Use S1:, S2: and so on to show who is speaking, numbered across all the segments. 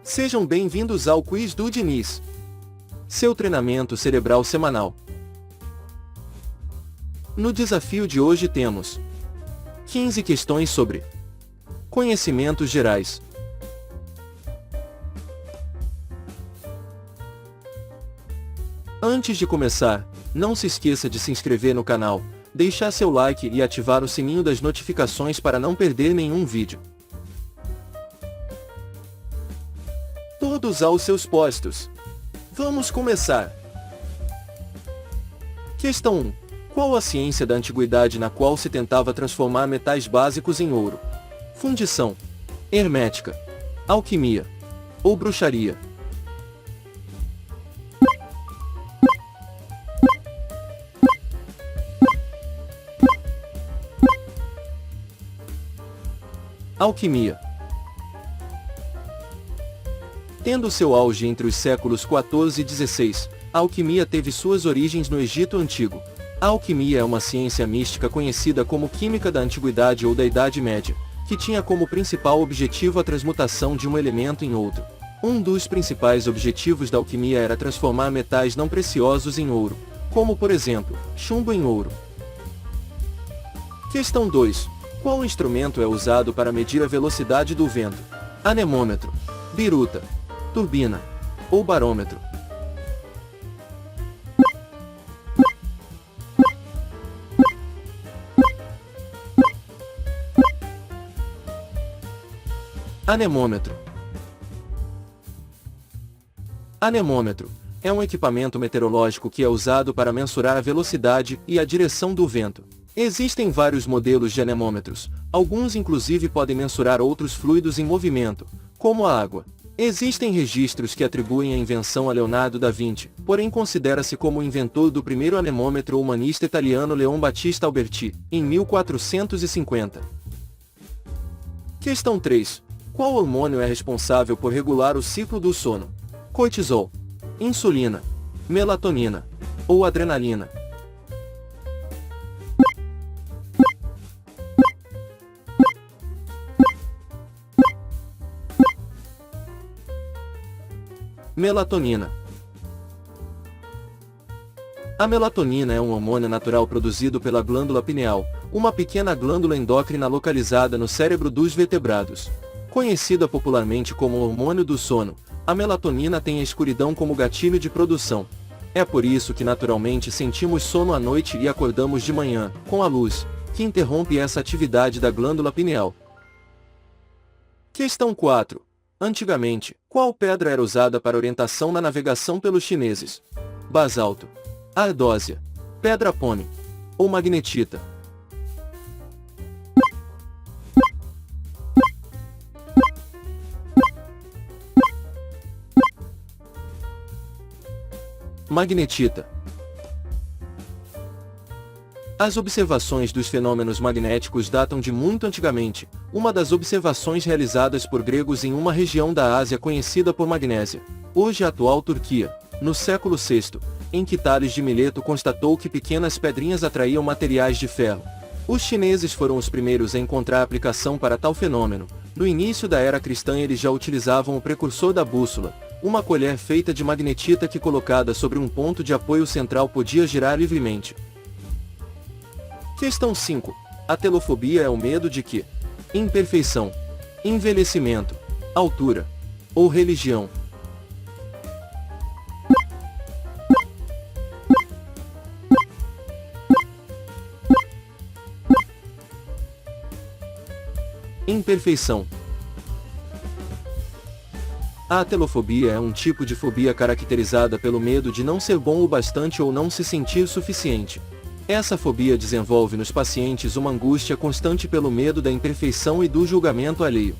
S1: Sejam bem-vindos ao Quiz do Diniz, seu treinamento cerebral semanal. No desafio de hoje temos 15 questões sobre conhecimentos gerais. Antes de começar, não se esqueça de se inscrever no canal, deixar seu like e ativar o sininho das notificações para não perder nenhum vídeo. Todos aos seus postos. Vamos começar. Questão 1. Qual a ciência da antiguidade na qual se tentava transformar metais básicos em ouro? Fundição, hermética, alquimia ou bruxaria? Alquimia. Tendo seu auge entre os séculos 14 e 16, a alquimia teve suas origens no Egito Antigo. A alquimia é uma ciência mística conhecida como química da antiguidade ou da Idade Média, que tinha como principal objetivo a transmutação de um elemento em outro. Um dos principais objetivos da alquimia era transformar metais não preciosos em ouro, como por exemplo, chumbo em ouro. Questão 2. Qual instrumento é usado para medir a velocidade do vento? Anemômetro, biruta, turbina ou barômetro? Anemômetro. Anemômetro é um equipamento meteorológico que é usado para mensurar a velocidade e a direção do vento. Existem vários modelos de anemômetros, alguns inclusive podem mensurar outros fluidos em movimento, como a água. Existem registros que atribuem a invenção a Leonardo da Vinci, porém considera-se como o inventor do primeiro anemômetro o humanista italiano Leon Battista Alberti, em 1450. Questão 3. Qual hormônio é responsável por regular o ciclo do sono? Cortisol, insulina, melatonina ou adrenalina? Melatonina. A melatonina é um hormônio natural produzido pela glândula pineal, uma pequena glândula endócrina localizada no cérebro dos vertebrados. Conhecida popularmente como hormônio do sono, a melatonina tem a escuridão como gatilho de produção. É por isso que naturalmente sentimos sono à noite e acordamos de manhã, com a luz, que interrompe essa atividade da glândula pineal. Questão 4. Antigamente, qual pedra era usada para orientação na navegação pelos chineses? Basalto, ardósia, pedra pônei ou magnetita? Magnetita. As observações dos fenômenos magnéticos datam de muito antigamente, uma das observações realizadas por gregos em uma região da Ásia conhecida por Magnésia, hoje a atual Turquia, no século VI, em que Tales de Mileto constatou que pequenas pedrinhas atraíam materiais de ferro. Os chineses foram os primeiros a encontrar aplicação para tal fenômeno. No início da era cristã eles já utilizavam o precursor da bússola, uma colher feita de magnetita que colocada sobre um ponto de apoio central podia girar livremente. Questão 5. A telofobia é o medo de quê? Imperfeição, envelhecimento, altura ou religião? Imperfeição. A atelofobia é um tipo de fobia caracterizada pelo medo de não ser bom o bastante ou não se sentir suficiente. Essa fobia desenvolve nos pacientes uma angústia constante pelo medo da imperfeição e do julgamento alheio.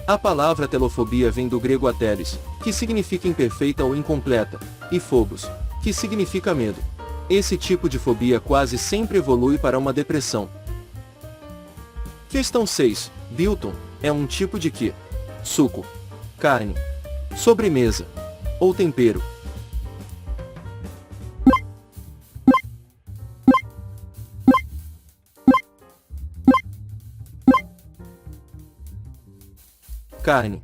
S1: A palavra telofobia vem do grego ateles, que significa imperfeita ou incompleta, e phobos, que significa medo. Esse tipo de fobia quase sempre evolui para uma depressão. Questão 6. Biltong é um tipo de quê? Suco, carne, sobremesa ou tempero? Carne.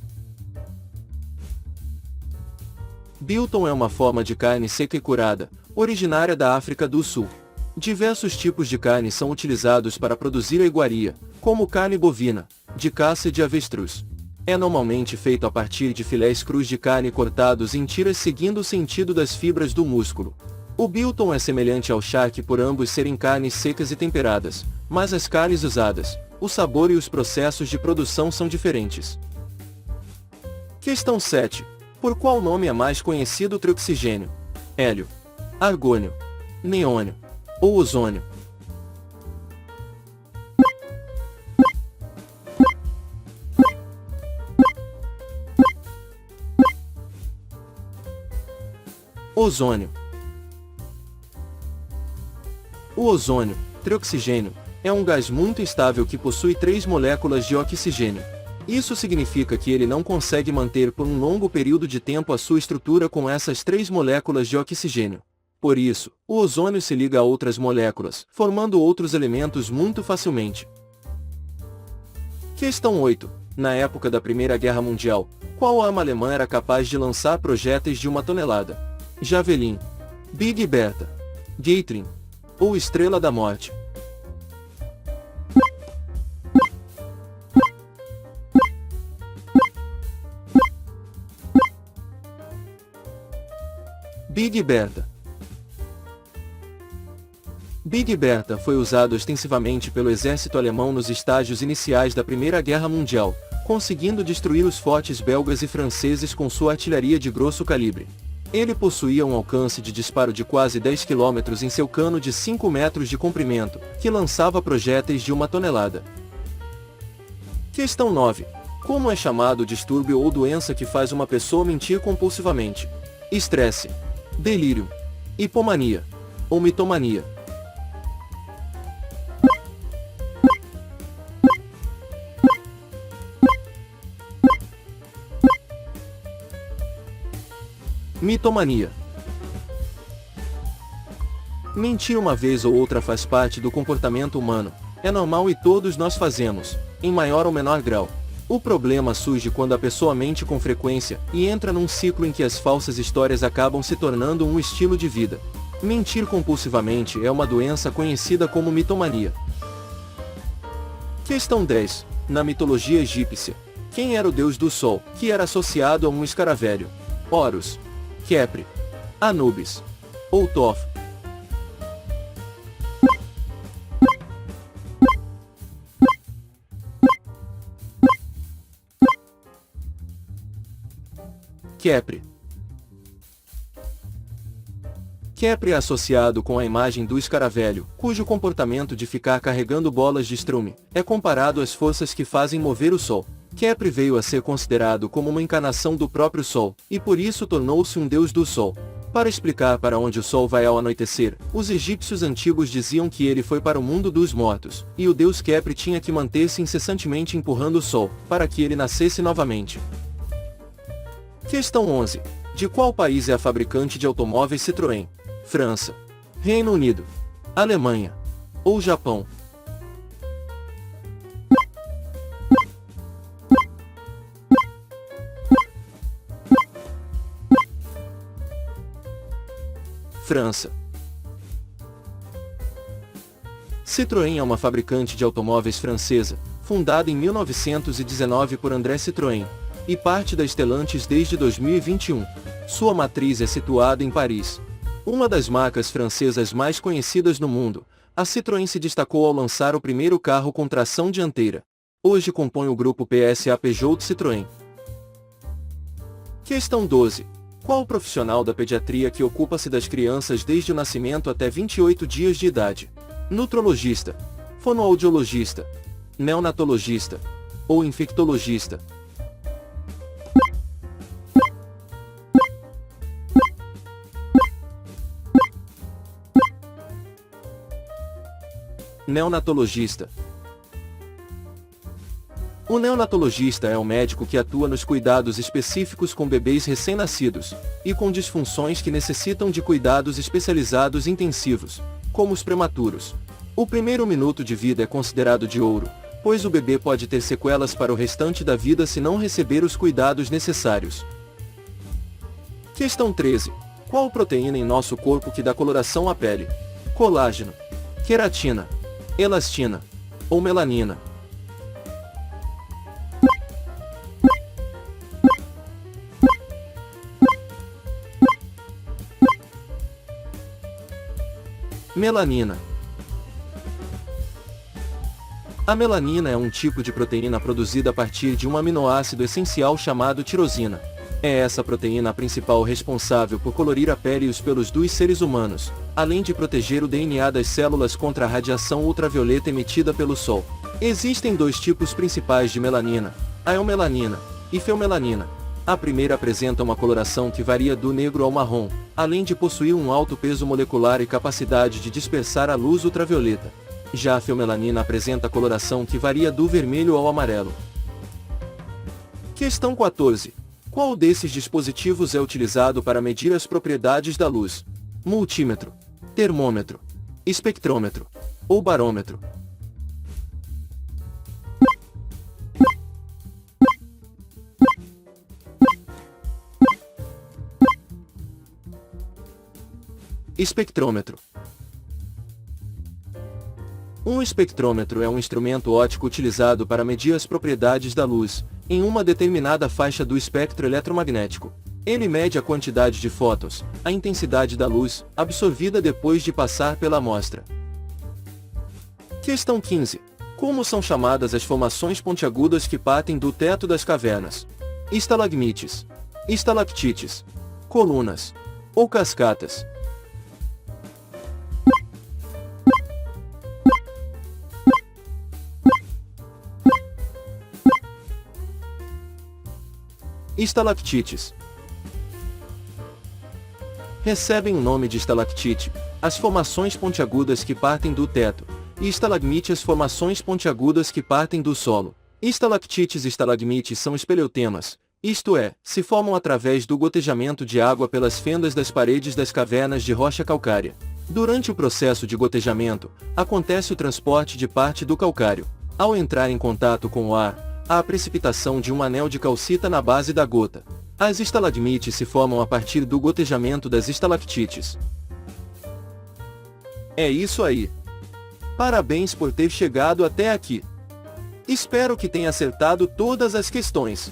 S1: Biltong é uma forma de carne seca e curada, originária da África do Sul. Diversos tipos de carne são utilizados para produzir a iguaria, como carne bovina, de caça e de avestruz. É normalmente feito a partir de filés crus de carne cortados em tiras seguindo o sentido das fibras do músculo. O biltong é semelhante ao charque por ambos serem carnes secas e temperadas, mas as carnes usadas, o sabor e os processos de produção são diferentes. Questão 7. Por qual nome é mais conhecido o trioxigênio? Hélio, argônio, neônio ou ozônio? Ozônio. O ozônio, trioxigênio, é um gás muito instável que possui 3 moléculas de oxigênio. Isso significa que ele não consegue manter por um longo período de tempo a sua estrutura com essas 3 moléculas de oxigênio. Por isso, o ozônio se liga a outras moléculas, formando outros elementos muito facilmente. Questão 8. Na época da Primeira Guerra Mundial, qual arma alemã era capaz de lançar projéteis de 1 tonelada? Javelin, Big Bertha, Gatling ou Estrela da Morte? Big Bertha. Big Bertha foi usado extensivamente pelo exército alemão nos estágios iniciais da Primeira Guerra Mundial, conseguindo destruir os fortes belgas e franceses com sua artilharia de grosso calibre. Ele possuía um alcance de disparo de quase 10 km em seu cano de 5 metros de comprimento, que lançava projéteis de 1 tonelada. Questão 9. Como é chamado o distúrbio ou doença que faz uma pessoa mentir compulsivamente? Estresse, delírio, hipomania ou mitomania? Mitomania. Mentir uma vez ou outra faz parte do comportamento humano. É normal e todos nós fazemos, em maior ou menor grau. O problema surge quando a pessoa mente com frequência e entra num ciclo em que as falsas histórias acabam se tornando um estilo de vida. Mentir compulsivamente é uma doença conhecida como mitomania. Questão 10. Na mitologia egípcia, quem era o deus do sol, que era associado a um escaravelho? Horus, Khepri, Anubis ou Thoth? Khepri. Khepri é associado com a imagem do escaravelho, cujo comportamento de ficar carregando bolas de estrume é comparado às forças que fazem mover o Sol. Khepri veio a ser considerado como uma encarnação do próprio Sol, e por isso tornou-se um deus do Sol. Para explicar para onde o Sol vai ao anoitecer, os egípcios antigos diziam que ele foi para o mundo dos mortos, e o deus Khepri tinha que manter-se incessantemente empurrando o Sol, para que ele nascesse novamente. Questão 11. De qual país é a fabricante de automóveis Citroën? França, Reino Unido, Alemanha ou Japão? França. Citroën é uma fabricante de automóveis francesa, fundada em 1919 por André Citroën, e parte da Stellantis desde 2021. Sua matriz é situada em Paris. Uma das marcas francesas mais conhecidas no mundo, a Citroën se destacou ao lançar o primeiro carro com tração dianteira. Hoje compõe o grupo PSA Peugeot Citroën. Questão 12. Qual o profissional da pediatria que ocupa-se das crianças desde o nascimento até 28 dias de idade? Nutrologista, fonoaudiologista, neonatologista ou infectologista? Neonatologista. O neonatologista é um médico que atua nos cuidados específicos com bebês recém-nascidos, e com disfunções que necessitam de cuidados especializados intensivos, como os prematuros. O primeiro minuto de vida é considerado de ouro, pois o bebê pode ter sequelas para o restante da vida se não receber os cuidados necessários. Questão 13. Qual proteína em nosso corpo que dá coloração à pele? Colágeno, queratina, elastina ou melanina? Melanina. A melanina é um tipo de proteína produzida a partir de um aminoácido essencial chamado tirosina. É essa proteína a principal responsável por colorir a pele e os pelos dos seres humanos, além de proteger o DNA das células contra a radiação ultravioleta emitida pelo Sol. Existem dois tipos principais de melanina, a eumelanina e feomelanina. A primeira apresenta uma coloração que varia do negro ao marrom, além de possuir um alto peso molecular e capacidade de dispersar a luz ultravioleta. Já a feomelanina apresenta coloração que varia do vermelho ao amarelo. Questão 14. Qual desses dispositivos é utilizado para medir as propriedades da luz? Multímetro, termômetro, espectrômetro ou barômetro? Espectrômetro. Um espectrômetro é um instrumento óptico utilizado para medir as propriedades da luz, em uma determinada faixa do espectro eletromagnético. Ele mede a quantidade de fótons, a intensidade da luz, absorvida depois de passar pela amostra. Questão 15. Como são chamadas as formações pontiagudas que partem do teto das cavernas? Estalagmites, estalactites, colunas ou cascatas? Estalactites. Recebem o nome de estalactite as formações pontiagudas que partem do teto, e estalagmite as formações pontiagudas que partem do solo. Estalactites e estalagmites são espeleotemas, isto é, se formam através do gotejamento de água pelas fendas das paredes das cavernas de rocha calcária. Durante o processo de gotejamento, acontece o transporte de parte do calcário. Ao entrar em contato com o ar, há a precipitação de um anel de calcita na base da gota. As estalagmites se formam a partir do gotejamento das estalactites. É isso aí. Parabéns por ter chegado até aqui. Espero que tenha acertado todas as questões.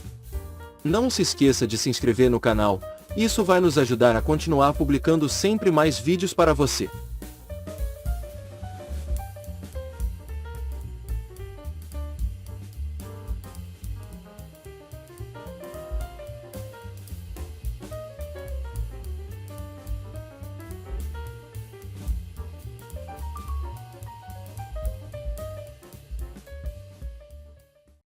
S1: Não se esqueça de se inscrever no canal, isso vai nos ajudar a continuar publicando sempre mais vídeos para você.